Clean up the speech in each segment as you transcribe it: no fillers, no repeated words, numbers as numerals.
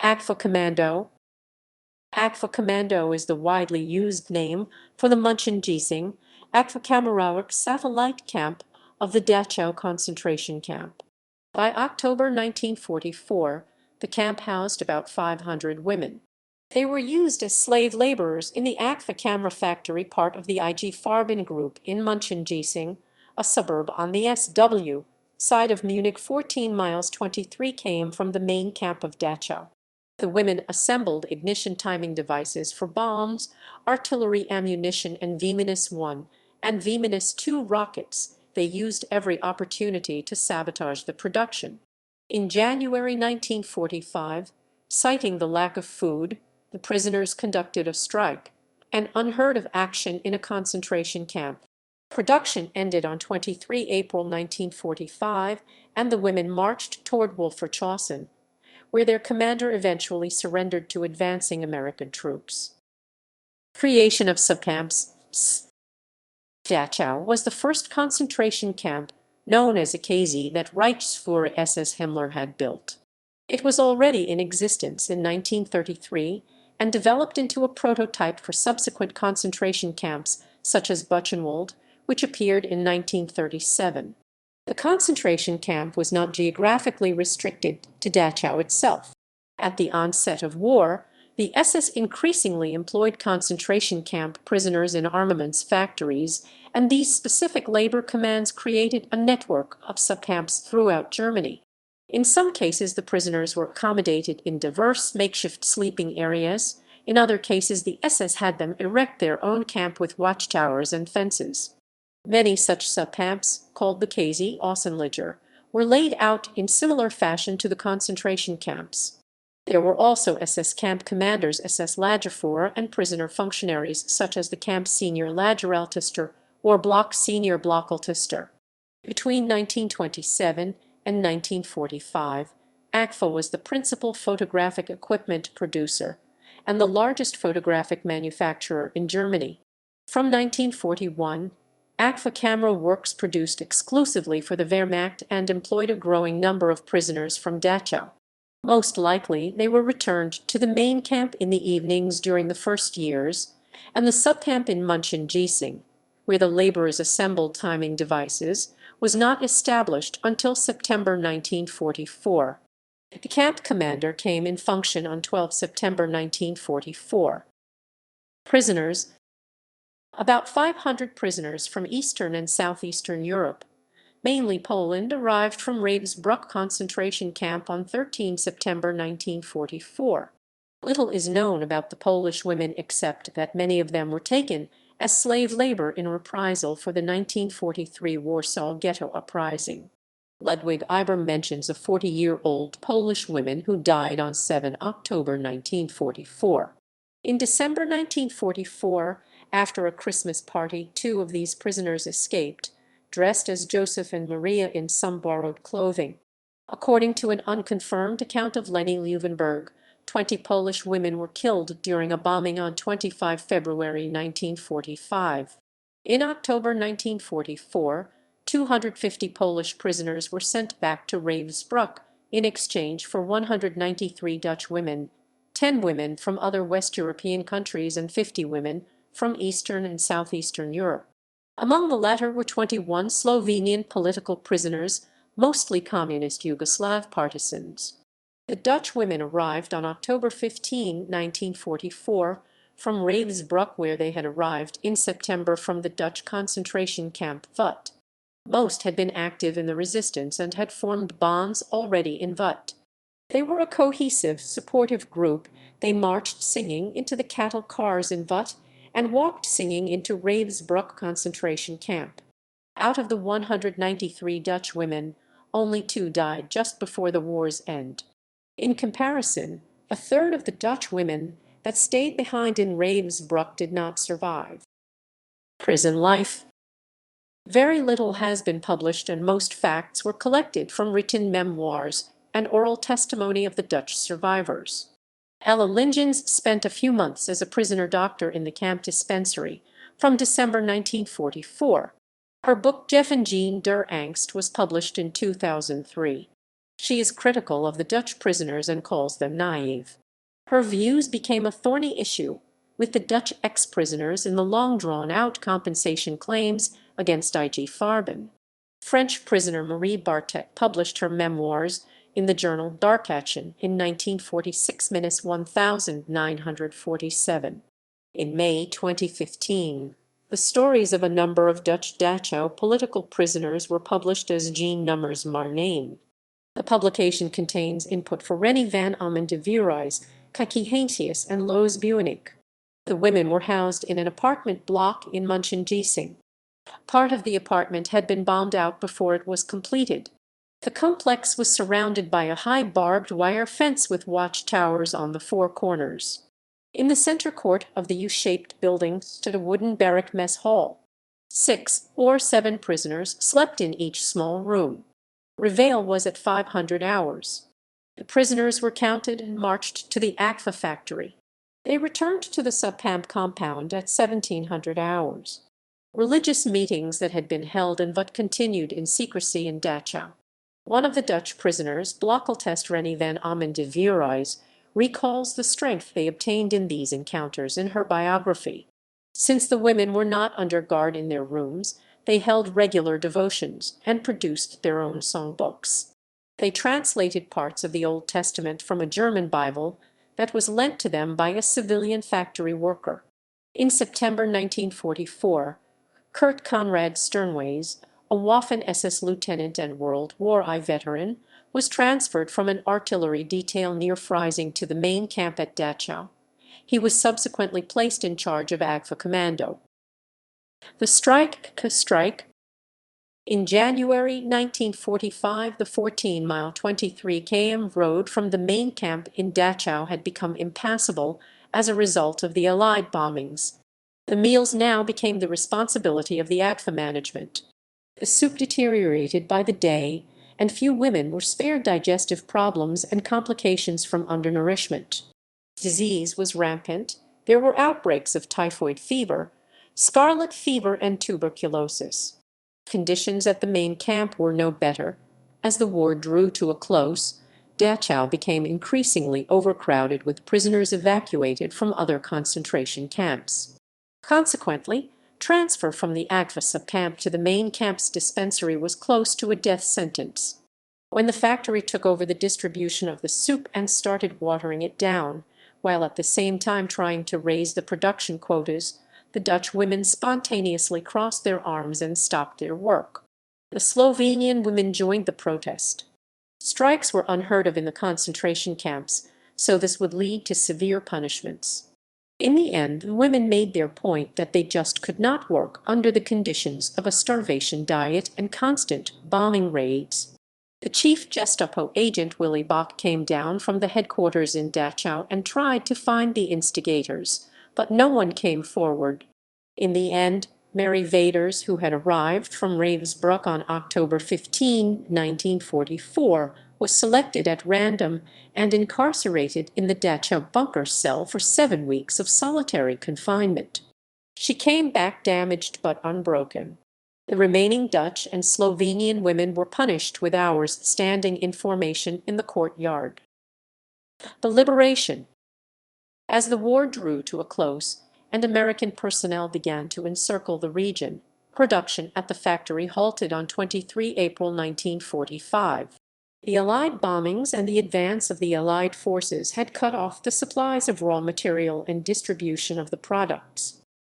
Agfa-Commando. Agfa-Commando is the widely used name for the München-Giesing, Agfa Kamerawerke satellite camp of the Dachau concentration camp. By October 1944, the camp housed about 500 women. They were used as slave laborers in the Agfa camera factory, part of the IG Farben group in München-Giesing, a suburb on the SW side of Munich, 14 miles 23 km from the main camp of Dachau. The women assembled ignition timing devices for bombs, artillery ammunition, and V-1 and V-2 rockets. They used every opportunity to sabotage the production. In January 1945, citing the lack of food, the prisoners conducted a strike, an unheard-of action in a concentration camp. Production ended on 23 April 1945, and the women marched toward Wolfratshausen, where their commander eventually surrendered to advancing American troops. Creation of subcamps. Dachau was the first concentration camp, known as a KZ, that Reichsfuhrer SS Himmler had built. It was already in existence in 1933 and developed into a prototype for subsequent concentration camps such as Buchenwald, which appeared in 1937. The concentration camp was not geographically restricted to Dachau itself. At the onset of war, the SS increasingly employed concentration camp prisoners in armaments factories, and these specific labor commands created a network of subcamps throughout Germany. In some cases, the prisoners were accommodated in diverse makeshift sleeping areas. In other cases, the SS had them erect their own camp with watchtowers and fences. Many such subcamps, called the KZ Außenlager, were laid out in similar fashion to the concentration camps. There were also SS camp commanders, SS Lagerführer, and prisoner functionaries such as the camp senior Lagerältester or Block senior Blockaltester. Between 1927 and 1945, Agfa was the principal photographic equipment producer and the largest photographic manufacturer in Germany. From 1941, Agfa Kamerawerke produced exclusively for the Wehrmacht and employed a growing number of prisoners from Dachau. Most likely, they were returned to the main camp in the evenings during the first years, and the subcamp in München-Giesing, where the laborers assembled timing devices, was not established until September 1944. The camp commander came in function on 12 September 1944. Prisoners. About 500 prisoners from Eastern and Southeastern Europe, mainly Poland, arrived from Ravensbrück concentration camp on 13 September 1944. Little is known about the Polish women except that many of them were taken as slave labor in reprisal for the 1943 Warsaw Ghetto Uprising. Ludwig Iber mentions a 40-year-old Polish woman who died on 7 October 1944. In December 1944, after a Christmas party, 2 of these prisoners escaped, dressed as Joseph and Maria in some borrowed clothing. According to an unconfirmed account of Leni Leuvenberg, 20 Polish women were killed during a bombing on 25 February 1945. In October 1944, 250 Polish prisoners were sent back to Ravensbrück in exchange for 193 Dutch women, 10 women from other West European countries, and 50 women from Eastern and Southeastern Europe. Among the latter were 21 Slovenian political prisoners, mostly communist Yugoslav partisans. The Dutch women arrived on October 15, 1944, from Ravensbrück, where they had arrived in September from the Dutch concentration camp Vught. Most had been active in the resistance and had formed bonds already in Vught. They were a cohesive, supportive group. They marched singing into the cattle cars in Vught and walked singing into Ravensbrück concentration camp. Out of the 193 Dutch women, only 2 died just before the war's end. In comparison, a third of the Dutch women that stayed behind in Ravensbrück did not survive. Prison life. Very little has been published, and most facts were collected from written memoirs and oral testimony of the Dutch survivors. Ella Lingens spent a few months as a prisoner doctor in the camp dispensary from December 1944. Her book Gevangen der Angst was published in 2003. She is critical of the Dutch prisoners and calls them naive. Her views became a thorny issue with the Dutch ex-prisoners in the long-drawn-out compensation claims against IG Farben. French prisoner Marie Bartek published her memoirs in the journal Darkachen in 1946-1947. In May 2015, the stories of a number of Dutch Dachau political prisoners were published as Jean Nummers maar name. The publication contains input for Rennie van Ammen de Vieruys, Kiki Heinsius, and Loes Buenik. The women were housed in an apartment block in München-Giesing. Part of the apartment had been bombed out before it was completed. The complex was surrounded by a high barbed wire fence with watchtowers on the four corners. In the center court of the U-shaped building stood a wooden barrack mess hall. 6 or 7 prisoners slept in each small room. Reveille was at 500 hours. The prisoners were counted and marched to the Agfa factory. They returned to the subcamp compound at 1700 hours. Religious meetings that had been held in Vught continued in secrecy in Dachau. One of the Dutch prisoners, Blokkeltest Rennie van Ammen de Vieruys, recalls the strength they obtained in these encounters in her biography. Since the women were not under guard in their rooms, they held regular devotions and produced their own songbooks. They translated parts of the Old Testament from a German Bible that was lent to them by a civilian factory worker. In September 1944, Kurt Conrad Sternways, a Waffen-SS lieutenant and World War I veteran, was transferred from an artillery detail near Freising to the main camp at Dachau. He was subsequently placed in charge of Agfa-Commando. The strike. In January 1945, the 14-mile 23 km road from the main camp in Dachau had become impassable as a result of the Allied bombings. The meals now became the responsibility of the Agfa management. The soup deteriorated by the day, and few women were spared digestive problems and complications from undernourishment. Disease was rampant. There were outbreaks of typhoid fever, scarlet fever, and tuberculosis. Conditions at the main camp were no better. As the war drew to a close, Dachau became increasingly overcrowded with prisoners evacuated from other concentration camps. Consequently, transfer from the Agfa subcamp to the main camp's dispensary was close to a death sentence. When the factory took over the distribution of the soup and started watering it down, while at the same time trying to raise the production quotas, the Dutch women spontaneously crossed their arms and stopped their work. The Slovenian women joined the protest. Strikes were unheard of in the concentration camps, so this would lead to severe punishments. In the end, the women made their point that they just could not work under the conditions of a starvation diet and constant bombing raids. The chief Gestapo agent Willy Bach came down from the headquarters in Dachau and tried to find the instigators, but no one came forward. In the end, Mary Vaders, who had arrived from Ravensbrück on October 15, 1944, was selected at random and incarcerated in the Dachau bunker cell for 7 weeks of solitary confinement. She came back damaged but unbroken. The remaining Dutch and Slovenian women were punished with hours standing in formation in the courtyard. The liberation. As the war drew to a close and American personnel began to encircle the region, production at the factory halted on 23 April 1945. The Allied bombings and the advance of the Allied forces had cut off the supplies of raw material and distribution of the products.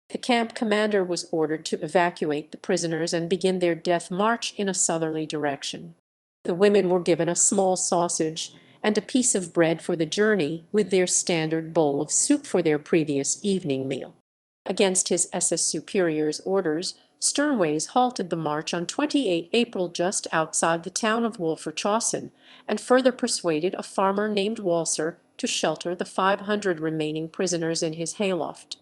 The camp commander was ordered to evacuate the prisoners and begin their death march in a southerly direction. The women were given a small sausage and a piece of bread for the journey, with their standard bowl of soup for their previous evening meal. Against his SS superior's orders, Sternways halted the march on 28 April just outside the town of Wolfratshausen, and further persuaded a farmer named Walser to shelter the 500 remaining prisoners in his hayloft.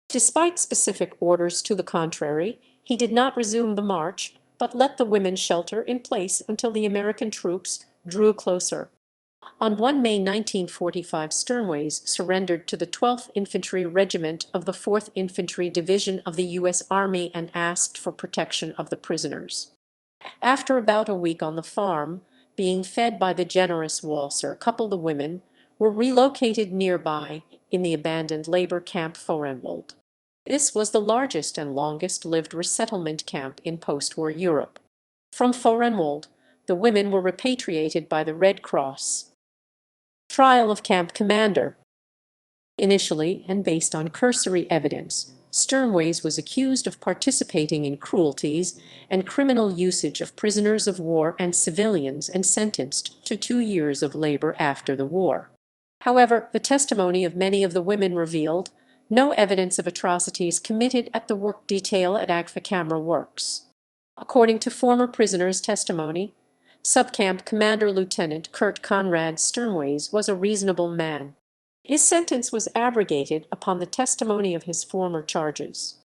Despite specific orders to the contrary, he did not resume the march, but let the women shelter in place until the American troops drew closer. On 1 May 1945, Sternways surrendered to the 12th Infantry Regiment of the 4th Infantry Division of the U.S. Army and asked for protection of the prisoners. After about a week on the farm, being fed by the generous Walser couple. The women were relocated nearby in the abandoned labor camp Forenwald. This was the largest and longest-lived resettlement camp in post-war Europe. From Forenwald, the women were repatriated by the Red Cross. Trial of Camp Commander. Initially, and based on cursory evidence, Sternways was accused of participating in cruelties and criminal usage of prisoners of war and civilians and sentenced to 2 years of labor after the war. However, the testimony of many of the women revealed no evidence of atrocities committed at the work detail at Agfa Kamerawerke. According to former prisoners' testimony, Subcamp Commander Lieutenant Kurt Conrad Sternways was a reasonable man. His sentence was abrogated upon the testimony of his former charges.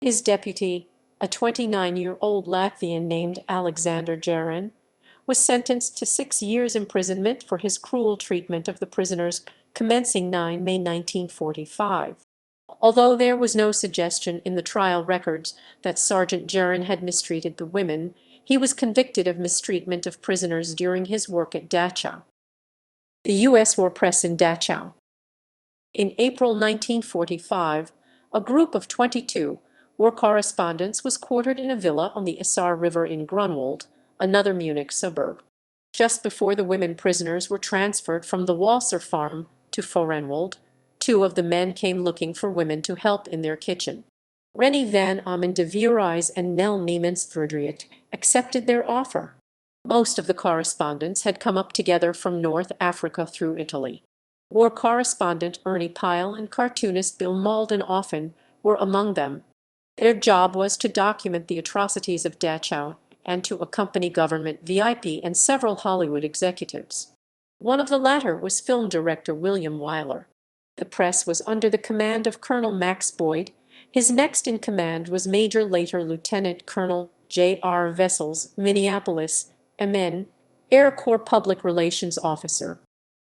His deputy, a 29-year-old Latvian named Alexander Jarin, was sentenced to 6 years imprisonment for his cruel treatment of the prisoners commencing 9 May 1945. Although there was no suggestion in the trial records that Sergeant Jarin had mistreated the women, he was convicted of mistreatment of prisoners during his work at Dachau. The U.S. War Press in Dachau. In April 1945, a group of 22 war correspondents was quartered in a villa on the Isar River in Grunwald, another Munich suburb. Just before the women prisoners were transferred from the Walser farm to Forenwald, 2 of the men came looking for women to help in their kitchen. Rennie van Amen de Vierijs and Nel Niemans-Verdriet accepted their offer. Most of the correspondents had come up together from North Africa through Italy. War correspondent Ernie Pyle and cartoonist Bill Malden often were among them. Their job was to document the atrocities of Dachau and to accompany government VIP and several Hollywood executives. One of the latter was film director William Wyler. The press was under the command of Colonel Max Boyd. His next in command was later Lieutenant Colonel J.R. Vessels, Minneapolis, MN, Air Corps Public Relations Officer.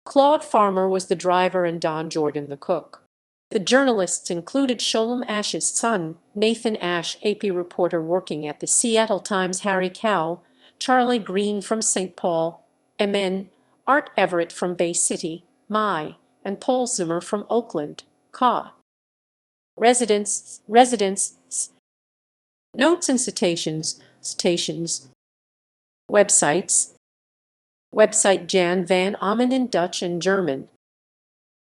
Claude Farmer was the driver and Don Jordan the cook. The journalists included Sholem Ash's son, Nathan Ash, AP reporter working at the Seattle Times, Harry Cowell, Charlie Green from St. Paul, MN, Art Everett from Bay City, MI, and Paul Zimmer from Oakland, CA. Residents. Notes and citations. Websites. Website Jan van Amen in Dutch and German.